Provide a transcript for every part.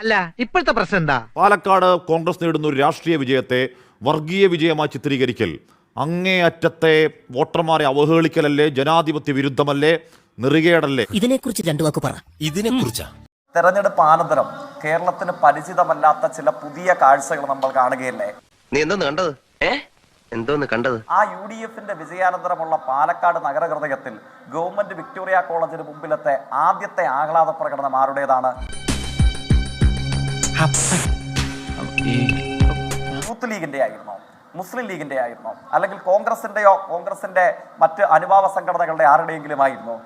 അല്ല ഇപ്പോഴത്തെ പ്രശ്നം എന്താ? പാലക്കാട് കോൺഗ്രസ് നേടുന്ന ഒരു രാഷ്ട്രീയ വിജയത്തെ വർഗീയ വിജയമായി ചിത്രീകരിക്കൽ അങ്ങേയറ്റത്തെ വോട്ടർമാരെ അവഹേളിക്കലല്ലേ, ജനാധിപത്യ വിരുദ്ധമല്ലേ, നെറികേടല്ലേ? ഇതിനെക്കുറിച്ച് രണ്ടു വാക്ക് പറ. ഇതിനെക്കുറിച്ചാ തെരഞ്ഞെടുപ്പ് അനന്തരം കേരളത്തിന് പരിചിതമല്ലാത്ത ചില പുതിയ കാഴ്ചകൾ നമ്മൾ കാണുകയല്ലേ. നീ എന്തോന്ന് കണ്ടത്? എന്തോന്ന് കണ്ടത്? ആ UDFന്റെ വിജയാനന്തരമുള്ള പാലക്കാട് നഗരഹൃദയത്തിൽ ഗവൺമെന്റ് വിക്ടോറിയ കോളേജിന് മുമ്പിലത്തെ ആദ്യത്തെ ആഹ്ലാദ പ്രകടനം ആരുടേതാണ്? യൂത്ത് ലീഗിന്റെ ആയിരുന്നോ, മുസ്ലിം ലീഗിന്റെ ആയിരുന്നോ, അല്ലെങ്കിൽ കോൺഗ്രസിന്റെയോ കോൺഗ്രസിന്റെ മറ്റ് അനുഭാവ സംഘടനകളുടെ ആരുടെയെങ്കിലും ആയിരുന്നോ?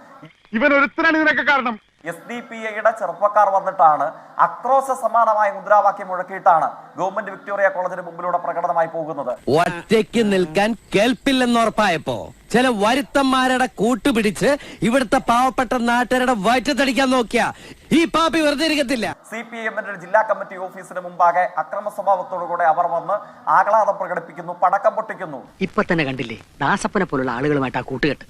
ഇവൻ ഒരുത്തനാണ് ഇതിനൊക്കെ കാരണം. SDPIയുടെ ചെറുപ്പക്കാർ വന്നിട്ടാണ് അക്രോശ സമാനമായ മുദ്രാവാക്യം മുഴക്കിയിട്ടാണ് ഗവൺമെന്റ് വിക്ടോറിയ കോളേജിന് മുമ്പിലൂടെ പ്രകടനമായി പോകുന്നത്. ഒറ്റയ്ക്ക് നിൽക്കാൻ കേൾപ്പില്ലെന്നുറപ്പായപ്പോ ചില വരുത്തന്മാരുടെ കൂട്ടുപിടിച്ച് ഇവിടുത്തെ പാവപ്പെട്ട നാട്ടുകാരുടെ വയറ്റത്തടിക്കാൻ നോക്കിയ ഈ പാപ്പി വെറുതെ ഇരിക്കത്തില്ല. CPIMന്റെ ജില്ലാ കമ്മിറ്റി ഓഫീസിന് മുമ്പാകെ അക്രമ സ്വഭാവത്തോടുകൂടെ അവർ വന്ന് ആഹ്ലാദം പ്രകടിപ്പിക്കുന്നു, പടക്കം പൊട്ടിക്കുന്നു. ഇപ്പൊ തന്നെ കണ്ടില്ലേ ദാസപ്പനെ പോലുള്ള ആളുകളുമായിട്ട് ആ കൂട്ടുകെട്ട്,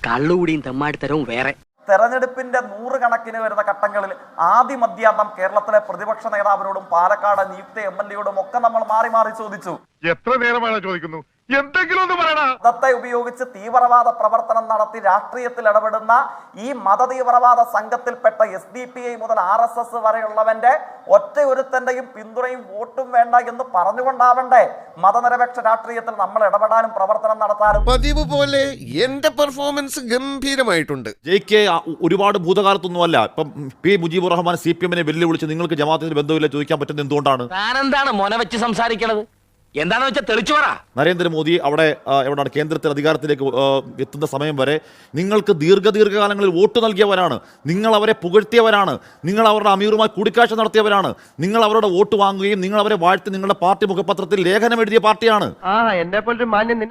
കള്ളുകൂടിയും തെമ്മാടിത്തരവും വേറെ. തെരഞ്ഞെടുപ്പിന്റെ നൂറുകണക്കിന് വരുന്ന ഘട്ടങ്ങളിൽ ആദ്യമധ്യാന്തം കേരളത്തിലെ പ്രതിപക്ഷ നേതാവിനോടും പാലക്കാട് നിയുക്ത MLA-യോടും ഒക്കെ നമ്മൾ മാറി മാറി ചോദിച്ചു. എത്ര നേരമാണ് ചോദിക്കുന്നു, എന്തെങ്കിലും ഒന്ന് പറയണ. മതത്തെ ഉപയോഗിച്ച് തീവ്രവാദ പ്രവർത്തനം നടത്തി രാഷ്ട്രീയത്തിൽ ഇടപെടുന്ന ഈ മതതീവ്രവാദ സംഘത്തിൽപ്പെട്ട SDPI മുതൽ RSS വരെയുള്ളവന്റെ ഒറ്റ ഒരുത്തന്റെയും പിന്തുണയും വോട്ടും വേണ്ട എന്ന് പറഞ്ഞുകൊണ്ടാവണ്ടേ മതനിരപേക്ഷ രാഷ്ട്രീയത്തിൽ നമ്മൾ ഇടപെടാനും പ്രവർത്തനം നടത്താനും? പതിവ് പോലെ എന്റെ പെർഫോമൻസ് ഗംഭീരമായിട്ടുണ്ട്. ജയിക്ക് ഒരുപാട് ഭൂതകാലത്തൊന്നുമല്ല. ഇപ്പം P. മുജീബുർ റഹ്മാൻ CPM-നെ വെല്ലുവിളിച്ച് നിങ്ങൾക്ക് ജമാഅത്തിന് ബന്ധമില്ല ചോദിക്കാൻ പറ്റുന്നത് എന്തുകൊണ്ടാണ്? താനെന്താണ് മോനെ വെച്ച് സംസാരിക്കണത്? എന്താണെന്ന് വെച്ചാൽ തെളിച്ചു പറ. നരേന്ദ്രമോദി അവിടെ എവിടെയാണ് കേന്ദ്രത്തിൽ അധികാരത്തിലേക്ക് എത്തുന്ന സമയം വരെ നിങ്ങൾക്ക് ദീർഘകാലങ്ങളിൽ വോട്ട് നൽകിയവരാണ്, നിങ്ങൾ അവരെ പുകഴ്ത്തിയവരാണ്, നിങ്ങൾ അവരുടെ അമീറുമായി കൂടിക്കാഴ്ച നടത്തിയവരാണ്, നിങ്ങൾ അവരുടെ വോട്ട് വാങ്ങുകയും നിങ്ങൾ അവരെ വാഴ്ത്തി നിങ്ങളുടെ പാർട്ടി മുഖപത്രത്തിൽ ലേഖനം എഴുതിയ പാർട്ടിയാണ്. എന്നെ പോലൊരു മാന്യം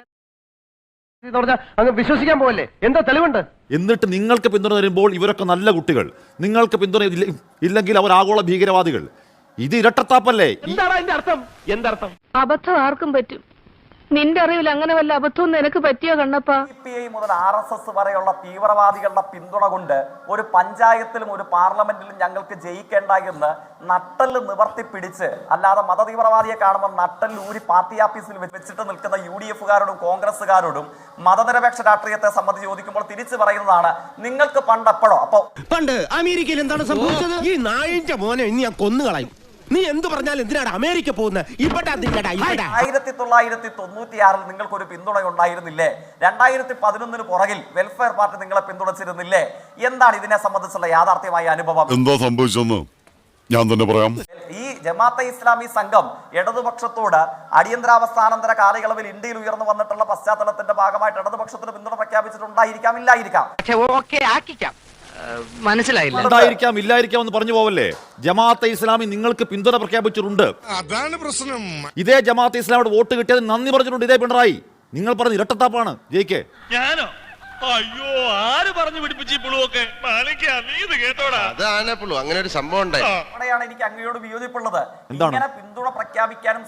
അങ്ങ് വിശ്വസിക്കാൻ പോവല്ലേ? എന്താ തെളിവുണ്ട്? എന്നിട്ട് നിങ്ങൾക്ക് പിന്തുണ തരുമ്പോൾ ഇവരൊക്കെ നല്ല കുട്ടികൾ, നിങ്ങൾക്ക് പിന്തുണ ഇല്ലെങ്കിൽ അവർ ആഗോള ഭീകരവാദികൾ. ഇത് ഇരട്ടത്താപ്പല്ലേ? എന്താണ് അതിന്റെ അർത്ഥം? എന്തർത്ഥം? അബദ്ധം ആർക്കും പറ്റും. നിന്റെ അറിവിൽ അങ്ങനെ വല്ല അബദ്ധവും നിനക്ക് പറ്റിയോ കണ്ണപ്പാ? CPI മുതൽ RSS വരെയുള്ള തീവ്രവാദികളുടെ പിന്തുണ കൊണ്ട് ഒരു പഞ്ചായത്തിലും ഒരു പാർലമെന്റിലും ഞങ്ങൾക്ക് ജയിക്കേണ്ട എന്ന് നട്ടല് നിവർത്തി പിടിച്ച്, അല്ലാതെ മതതീവ്രവാദിയെ കാണുമ്പോൾ നട്ടല് ഊരി പാർട്ടി ഓഫീസിൽ വെച്ചിട്ട് നിൽക്കുന്ന UDF-കാരോടും കോൺഗ്രസ്സുകാരോടും മതനിരപേക്ഷ രാഷ്ട്രീയത്തെ സംബന്ധിച്ച് ചോദിക്കുമ്പോൾ തിരിച്ചു പറയുന്നതാണ് നിങ്ങൾക്ക് പണ്ട് എപ്പോഴോ. അപ്പോ പണ്ട് അമേരിക്കയിൽ എന്താണ് സംഭവിച്ചത്? ഈ നായിന്റെ മോനെ ഇനി ഞാൻ കൊന്നുകളയും. നീ എന്ത് പറഞ്ഞാലും എന്തിനാണ് അമേരിക്ക പോകുന്നത്? 1996 നിങ്ങൾക്കൊരു പിന്തുണ ഉണ്ടായിരുന്നില്ലേ? 2011 പുറകിൽ വെൽഫെയർ പാർട്ടി നിങ്ങളെ പിന്തുണച്ചിരുന്നില്ലേ? എന്താണ് ഇതിനെ സംബന്ധിച്ചുള്ള യാഥാർത്ഥ്യമായ അനുഭവം? എന്താ സംഭവിച്ചെന്ന് ഞാൻ തന്നെ പറയാം. ഈ ജമാഅത്തെ ഇസ്ലാമി സംഘം ഇടതുപക്ഷത്തോട് അടിയന്തരാവസ്ഥാനന്തര കാലയളവിൽ ഇന്ത്യയിൽ ഉയർന്നു വന്നിട്ടുള്ള പശ്ചാത്തലത്തിന്റെ ഭാഗമായിട്ട് ഇടതുപക്ഷത്തിന് പിന്തുണ പ്രഖ്യാപിച്ചിട്ടുണ്ടായിരിക്കാം, ഇല്ലായിരിക്കാം. മനസ്സിലായില്ല. ഉണ്ടായിരിക്കാം, ഇല്ലായിരിക്കാം എന്ന് പറഞ്ഞു പോവല്ലേ. ജമാഅത്തെ ഇസ്ലാമി നിങ്ങൾക്ക് പിന്തുണ പ്രഖ്യാപിച്ചിട്ടുണ്ട്. അതാണ് പ്രശ്നം. ഇതേ ജമാഅത്തെ ഇസ്ലാമിയുടെ വോട്ട് കിട്ടിയത് നന്ദി പറഞ്ഞിട്ടുണ്ട് ഇതേ പിണറായി. നിങ്ങൾ പറഞ്ഞ ഇരട്ടത്താപ്പാണ് ജയിക്ക്. ഞാനോ? അയ്യോ, ആര് പറഞ്ഞു പിടിപ്പിച്ചു പുളുവൊക്കെ? അതാണ് പുളു, അങ്ങനെ ഒരു സംഭവം ഉണ്ടായി. അവിടെയാണ് എനിക്ക് അങ്ങയോട് വിയോജിപ്പുള്ളത്. എന്താണ്? ഇങ്ങനെ പിന്തുണ പ്രഖ്യാപിക്കാനും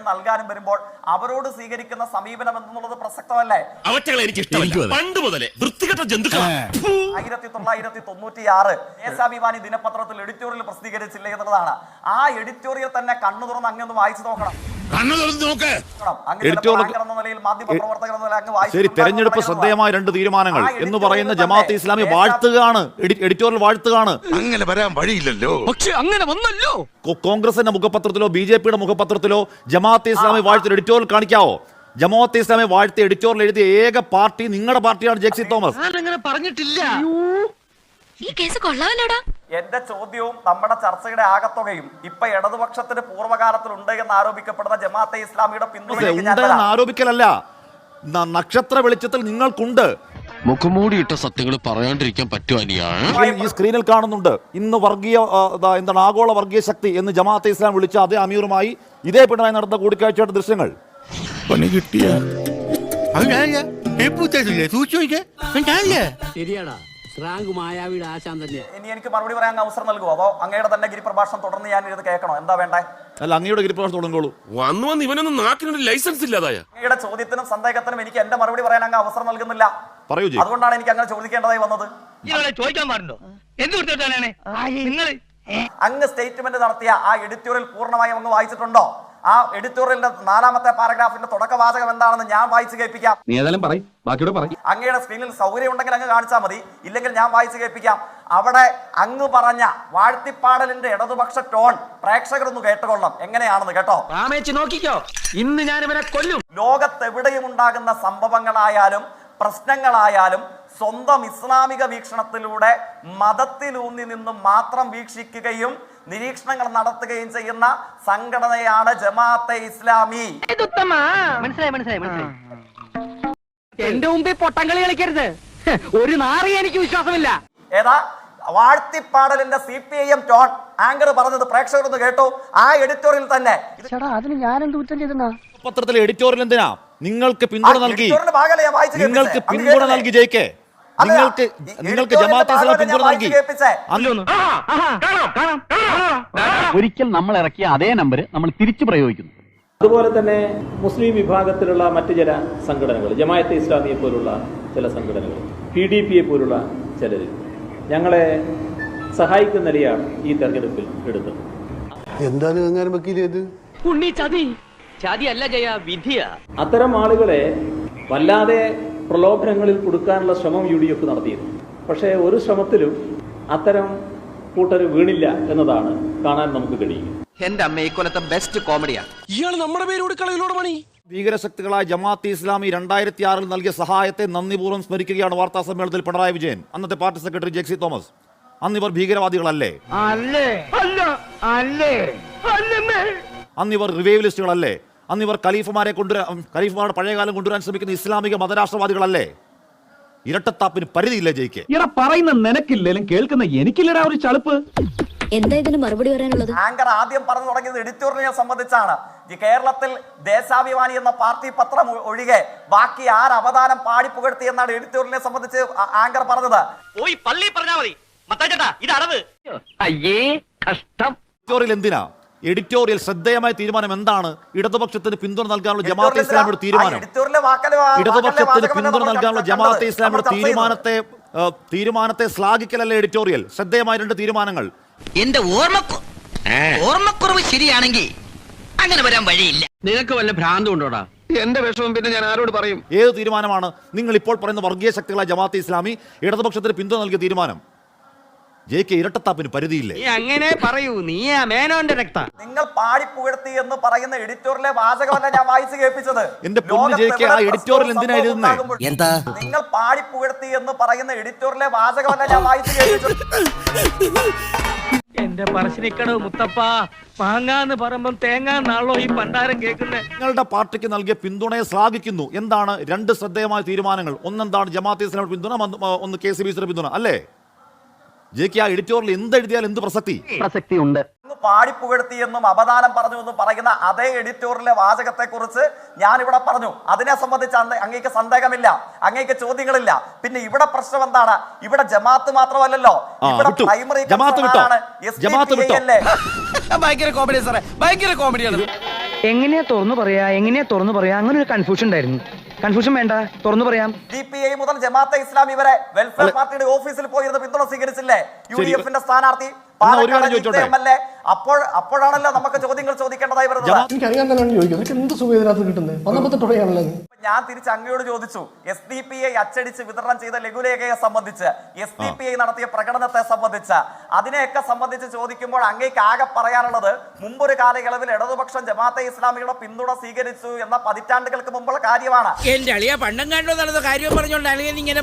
നൽകാനും വരുമ്പോൾ അവരോട് സ്വീകരിക്കുന്ന സമീപനം എന്നുള്ളത് പ്രസക്തമല്ലേ? അവറ്റകളെ എനിക്ക് ഇഷ്ടമല്ല പണ്ട് മുതലേ വൃത്തികെട്ട ജന്തുക്കൾ. 1996 ദേശാഭിമാനി ദിനപത്രത്തിൽ എഡിറ്റോറിയൽ പ്രസിദ്ധീകരിച്ചില്ല എന്നുള്ളതാണ്. ആ എഡിറ്റോറിയൽ തന്നെ കണ്ണു തുറന്ന് അങ്ങൊന്ന് വായിച്ചു നോക്കണം. ശരി, തെരഞ്ഞെടുപ്പ് ശ്രദ്ധേയമായ 2 തീരുമാനങ്ങൾ എന്ന് പറയുന്ന ജമാഅത്തെ ഇസ്ലാമി വാഴ്ത്തുകയാണ്, എഡിറ്റോറിയൽ വാഴ്ത്തുകയാണ്. അങ്ങനെ വരാൻ വഴിയില്ലല്ലോ. പക്ഷെ അങ്ങനെ വന്നല്ലോ. കോൺഗ്രസിന്റെ മുഖപത്രത്തിലോ BJP-യുടെ മുഖപത്രത്തിലോ ജമാഅത്തെ ഇസ്ലാമി വാഴ്ത്തിയ എഡിറ്റോറിയൽ കാണിക്കാവോ? ജമാഅത്തെ ഇസ്ലാമി വാഴ്ത്തിയ എഡിറ്റോറിയൽ എഴുതിയ ഏക പാർട്ടി നിങ്ങളുടെ പാർട്ടിയാണ്, ജെക്സി തോമസ്. അങ്ങനെ പറഞ്ഞിട്ടില്ല. ഈ കേസ് കൊള്ളാമല്ലോടാ. എന്റെ ചോദ്യവും നമ്മുടെ ചർച്ചയുടെ ആകത്തുകയും ഇപ്പൊ ഇടതുപക്ഷത്തിന് പൂർവ്വകാലത്തിൽ ഉണ്ട് എന്ന് ആരോപിക്കപ്പെടുന്ന ജമാഅത്തെ ഇസ്ലാമിയുടെ പിന്തുണ ആരോപിക്കലല്ല, നക്ഷത്ര വെളിച്ചത്തിൽ നിങ്ങൾക്കുണ്ട്. മുഖമൂടിയിട്ട സത്യങ്ങൾ പറയാണ്ടിരിക്കാൻ പറ്റുവാനിയാണ്. ഈ സ്ക്രീനിൽ കാണുന്നുണ്ട് ഇന്ന് വർഗീയ എന്താണ് ആഗോള വർഗീയ ശക്തി എന്ന് ജമാഅത്തെ ഇസ്ലാം വിളിച്ച അതേ അമീറുമായി ഇതേ പിണറായി നടന്ന കൂടിക്കാഴ്ചയുടെ ദൃശ്യങ്ങൾ. ശരിയാടാ, മായാവിയുടെ ആശാൻ തന്നെ. ഇനി എനിക്ക് മറുപടി പറയാൻ അവസരം നൽകുമോ, അതോ അങ്ങയുടെ തന്നെ ഗിരിപ്രഭാഷണം തുടർന്ന് ഞാൻ ഇത് കേൾക്കണോ? എന്താ വേണ്ടേ? അല്ല, അങ്ങയുടെ ഗിരിപ്രഭാഷണം തുടങ്ങോളൂ. വന്ന് ഇവനൊന്നും നാക്കിനൊരു ലൈസൻസ് ഇല്ലാതായ. അങ്ങയുടെ ചോദ്യത്തിനും സന്ദേഹത്തിനും എനിക്ക് എന്റെ മറുപടി പറയാൻ അങ്ങ് അവസരം നൽകുന്നില്ല. പറയൂ. അതുകൊണ്ടാണ് എനിക്ക് അങ്ങനെ ചോദിക്കേണ്ടതായി വന്നത്. ചോദിക്കാൻ പാടുണ്ടോ? എന്ത് കൊടുത്തിട്ടാണ് നിങ്ങൾ അങ്ങ് സ്റ്റേറ്റ്മെന്റ് നടത്തിയ ആ എഡിറ്റോറിയൽ പൂർണ്ണമായും അങ്ങ് വായിച്ചിട്ടുണ്ടോ? ആ എഡിറ്റോറിയലിന്റെ 4ാമത്തെ പാരഗ്രാഫിന്റെ തുടക്കവാചകം എന്താണെന്ന് ഞാൻ വായിച്ചു കേൾപ്പിക്കാം. നീ ഏതായാലും പറയ്, ബാക്കിയോട് പറയ്. അങ്ങയുടെ സ്ക്രീനിൽ സൗകര്യം ഉണ്ടെങ്കിൽ അങ്ങ് കാണിച്ചാൽ മതി, ഇല്ലെങ്കിൽ ഞാൻ വായിച്ചു കേൾപ്പിക്കാം. അവിടെ അങ്ങ് പറഞ്ഞ വാഴ്ത്തിപ്പാടലിന്റെ ഇടതുപക്ഷ ടോൺ പ്രേക്ഷകരൊന്ന് കേട്ടുകൊള്ളണം എങ്ങനെയാണെന്ന് കേട്ടോ. നോക്കിക്കോ, ഇന്ന് ഞാൻ ഇവനെ കൊല്ലും. ലോകത്തെവിടെയും ഉണ്ടാകുന്ന സംഭവങ്ങളായാലും പ്രശ്നങ്ങളായാലും സ്വന്തം ഇസ്ലാമിക വീക്ഷണത്തിലൂടെ മതത്തിലൂന്നി നിന്നും മാത്രം വീക്ഷിക്കുകയും നിരീക്ഷണങ്ങൾ നടത്തുകയും ചെയ്യുന്ന സംഘടനയാണ് ജമാഅത്തെ ഇസ്ലാമി. മനസ്സിലായി. എന്റെ മുമ്പിൽ പൊട്ടംകളി കളിക്കരുത്. ഒരു നാറി എനിക്ക് വിശ്വാസമില്ല. ഏതാ വാഴ്ത്തിപ്പാടലിന്റെ CPIM ടോൺ ആങ്കർ പറഞ്ഞത് പ്രേക്ഷകരൊന്ന് കേട്ടു. ആ എഡിറ്റോറിയൽ തന്നെ അതിന് ഞാനെന്ത് കുറ്റം ചെയ്തെന്നാ? പത്രത്തിലെ എഡിറ്റോറിയൽ എന്തിനാ? നിങ്ങൾക്ക് പിന്തുണ നൽകി, എഡിറ്റോറിയലിന്റെ ഭാഗമല്ലേ ഞാൻ വായിച്ചു നിങ്ങൾക്ക് കേൾപ്പിച്ചേ? പിന്തുണ അങ്ങ് നൽകി ജയിക്കേ, നിങ്ങൾക്ക് ജമാഅത്തെ ഇസ്ലാമി പിന്തുണ നൽകി. ഒരിക്കൽ നമ്മൾ ഇറക്കിയ അതേ നമ്പർ നമ്മൾ തിരിച്ചു പ്രയോഗിക്കുന്നു. അതുപോലെ തന്നെ മുസ്ലിം വിഭാഗത്തിലുള്ള മറ്റു ചില സംഘടനകൾ, ജമാഅത്തെ ഇസ്ലാമിയെ പോലുള്ള ചില സംഘടനകൾ, PDPയെ പോലുള്ള ചിലർ ഞങ്ങളെ സഹായിക്കുന്ന നിലയാണ് ഈ തെരഞ്ഞെടുപ്പിൽ എടുത്തത്. എന്താണ് വക്കീലേത്? ചതിയല്ല ജയ, വിധിയാ. അത്തരം ആളുകളെ വല്ലാതെ പ്രലോഭനങ്ങളിൽ കൊടുക്കാനുള്ള ശ്രമം UDF നടത്തിയിരുന്നു. പക്ഷേ ഒരു ശ്രമത്തിലും അത്തരം കൂട്ടർ വീണില്ല എന്നതാണ് കാണാൻ നമുക്ക് കഴിയും. എന്റെ അമ്മ ഈ കൊല്ലത്തെ ബെസ്റ്റ് കോമഡിയാ. ഇയാൾ നമ്മുടെ പേരോട് കളയിലോട് പണി. ഭീകരശക്തികളായ ജമാഅത്തെ ഇസ്ലാമി 2006 നൽകിയ സഹായത്തെ നന്ദിപൂർവ്വം സ്മരിക്കുകയാണ് വാർത്താ സമ്മേളനത്തിൽ പിണറായി വിജയൻ. അന്നത്തെ പാർട്ടി സെക്രട്ടറി ജെക്സി തോമസ്, അന്നിവർ ഭീകരവാദികളല്ലേ? അന്നിവർ റിവൈവലിസ്റ്റുകളല്ലേ? അന്നിവർ ഖലീഫുമാരുടെ പഴയകാലം കൊണ്ടുവരാൻ ശ്രമിക്കുന്ന ഇസ്ലാമിക മതരാഷ്ട്രവാദികളല്ലേ? ഇരട്ടത്താപ്പിന് പരിധിയില്ലേ ജയിക്ക്? പറയുന്ന നിനക്കില്ലേലും കേൾക്കുന്ന എനിക്കില്ലടാ ഒരു ചളുപ്പ്. എന്താ ഇതിന് മറുപടി പറയാനുള്ളത്? ആങ്കർ ആദ്യം പറഞ്ഞു തുടങ്ങിയത് എഡിറ്റോറിയലിനെ സംബന്ധിച്ചാണ്. ഈ കേരളത്തിൽ ദേശാഭിമാനി എന്ന പാർട്ടി പത്രം ഒഴികെ ബാക്കി ആര് അവതാരം പാടിപ്പുകഴ്ത്തി എന്നാണ് എഡിറ്റോറിയലിനെ സംബന്ധിച്ച് ആങ്കർ പറഞ്ഞത്. പോയി പള്ളി പറഞ്ഞാ മതി. മത്തായിച്ചേട്ടാ, ഇത് അടവ്. അയ്യേ കഷ്ടം. എഡിറ്റോറിയൽ എന്തിനാ? എഡിറ്റോറിയൽ ശ്രദ്ധേയമായ തീരുമാനം എന്താണ്? ഇടതുപക്ഷത്തിന് പിന്തുണ നൽകാനുള്ള ജമാഅത്തെ ഇസ്ലാമിയുടെ തീരുമാനം. ഇടതുപക്ഷത്തിന് പിന്തുണ നൽകാനുള്ള ജമാഅത്തെ ഇസ്ലാമിയുടെ തീരുമാനത്തെ ശ്ലാഘിക്കലല്ലേ എഡിറ്റോറിയൽ? ശ്രദ്ധേയമായ 2 തീരുമാനങ്ങൾ. എന്റെ ഓർമ്മക്കുറവ് ശരിയാണെങ്കിൽ അങ്ങനെ വരാൻ വഴിയില്ല. നിനക്ക് വല്ല ഭ്രാന്തും ഉണ്ടോടാ? എന്റെ വിഷമം പിന്നെ ഞാൻ ആരോട് പറയും? ഏത് തീരുമാനമാണ് നിങ്ങൾ ഇപ്പോൾ പറയുന്ന വർഗീയ ശക്തികളായ ജമാഅത്തെ ഇസ്ലാമി ഇടതുപക്ഷത്തിന് പിന്തുണ നൽകിയ തീരുമാനം? ജയിക്ക് ഇരട്ടത്താപ്പിന് പരിധിയില്ലേ? നീ അങ്ങനെ പറയൂ, നീ മേനോന്റെ രക്ത. നിങ്ങൾ പാടിപ്പുകഴ്ത്തി എന്ന് പറയുന്ന എഡിറ്റോറിയലിലെ വാചകമല്ല ഞാൻ വായിച്ചു കേൾപ്പിച്ചത്. എന്റെ പൊന്നു ജയിക്ക്, ആ എഡിറ്റോറിയൽ എന്തിനാ എഴുതുന്നേ? നിങ്ങൾ പാടിപ്പുകഴ്ത്തി എന്ന് പറയുന്ന എഡിറ്റോറിയലിലെ വാചകമല്ല ഞാൻ വായിച്ചു കേൾപ്പിച്ചത്. എന്റെ പറശ്ശിനിക്കടവ് മുത്തപ്പ, മാങ്ങാന്ന് പറയുമ്പം തേങ്ങാന്നാണല്ലോ ഈ പണ്ടാരം കേൾക്കുന്നേ. നിങ്ങളുടെ പാർട്ടിക്ക് നൽകിയ പിന്തുണയെ ശ്ലാഘിക്കുന്നു. എന്താണ് 2 ശ്രദ്ധേയമായ തീരുമാനങ്ങൾ? ഒന്നെന്താണ് ജമാഅത്തെ ഇസ്ലാമിയുടെ പിന്തുണ, ഒന്ന് KCBCയുടെ പിന്തുണ അല്ലേ? ജെക്ക് ആ എഡിറ്റോറിയൽ എന്തെഴുതിയാൽ എന്ത് പ്രസക്തി ഉണ്ട്? പാടിപ്പുകഴ്ത്തി എന്നും അപദാനം പറഞ്ഞു എന്നും പറയുന്ന അതേ എഡിറ്റോറിയലിലെ വാചകത്തെ കുറിച്ച് ഞാൻ ഇവിടെ പറഞ്ഞു. അതിനെ സംബന്ധിച്ച് അങ്ങേക്ക് സന്ദേഹമില്ല, അങ്ങേക്ക് ചോദ്യങ്ങളില്ല. പിന്നെ ഇവിടെ പ്രശ്നം എന്താണ്? ഇവിടെ ജമാഅത്ത് മാത്രമല്ലല്ലോ, ഇവിടെ പ്രൈമറി ഭയങ്കര കോമഡി സാറേ, ഭയങ്കര കോമഡിയാണ്. എങ്ങനെയാ തുറന്നു പറയാ അങ്ങനെ ഒരു കൺഫ്യൂഷൻ ഉണ്ടായിരുന്നു. കൺഫ്യൂഷൻ വേണ്ട, തുറന്നു പറയാം. CPI മുതൽ ജമാഅത്തെ ഇസ്ലാമി വരെ വെൽഫെയർ പാർട്ടിയുടെ ഓഫീസിൽ പോയിരുന്ന പിന്തുണ സ്വീകരിച്ചില്ലേ UDFന്റെ സ്ഥാനാർത്ഥി? അപ്പോഴാണല്ലോ നമുക്ക് ചോദ്യങ്ങൾ ചോദിക്കേണ്ടതായി വരുന്നത്. ഞാൻ തിരിച്ച് അങ്ങയോട് ചോദിച്ചു, SDPI അച്ചടിച്ച് വിതരണം ചെയ്ത ലഘുലേഖയെ സംബന്ധിച്ച്, SDPI നടത്തിയ പ്രകടനത്തെ സംബന്ധിച്ച്, അതിനെയൊക്കെ സംബന്ധിച്ച് ചോദിക്കുമ്പോൾ അങ്ങേക്ക് ആകെ പറയാനുള്ളത് മുമ്പൊരു കാലയളവിൽ ഇടതുപക്ഷം ജമാഅത്തെ ഇസ്ലാമിയുടെ പിന്തുണ സ്വീകരിച്ചു എന്ന പതിറ്റാണ്ടുകൾക്ക് മുമ്പുള്ള കാര്യമാണ്. എന്റെ അളിയ പണ്ടം കണ്ടോ നടന്ന കാര്യം പറഞ്ഞോണ്ടാണ് ഇങ്ങനെ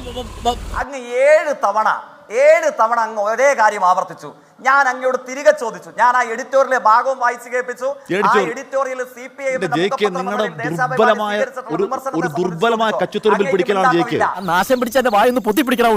അങ്ങ് 7 തവണ അങ്ങ് ഒരേ കാര്യം ആവർത്തിച്ചു. ഞാൻ അങ്ങയോട് തിരികെ ചോദിച്ചു. ഞാൻ ആ എഡിറ്റോറിയലിലെ ഭാഗവും വായിച്ചു കേൾപ്പിച്ചു. ആ എഡിറ്റോറിയൽ CPI ദുർബലമായ കച്ചുത്തുരുമ്പിൽ പിടിക്കലാണ് ജയിക്ക്. നാശം പിടിച്ച വായൊന്ന് പൊത്തിപ്പിടിക്കണോ?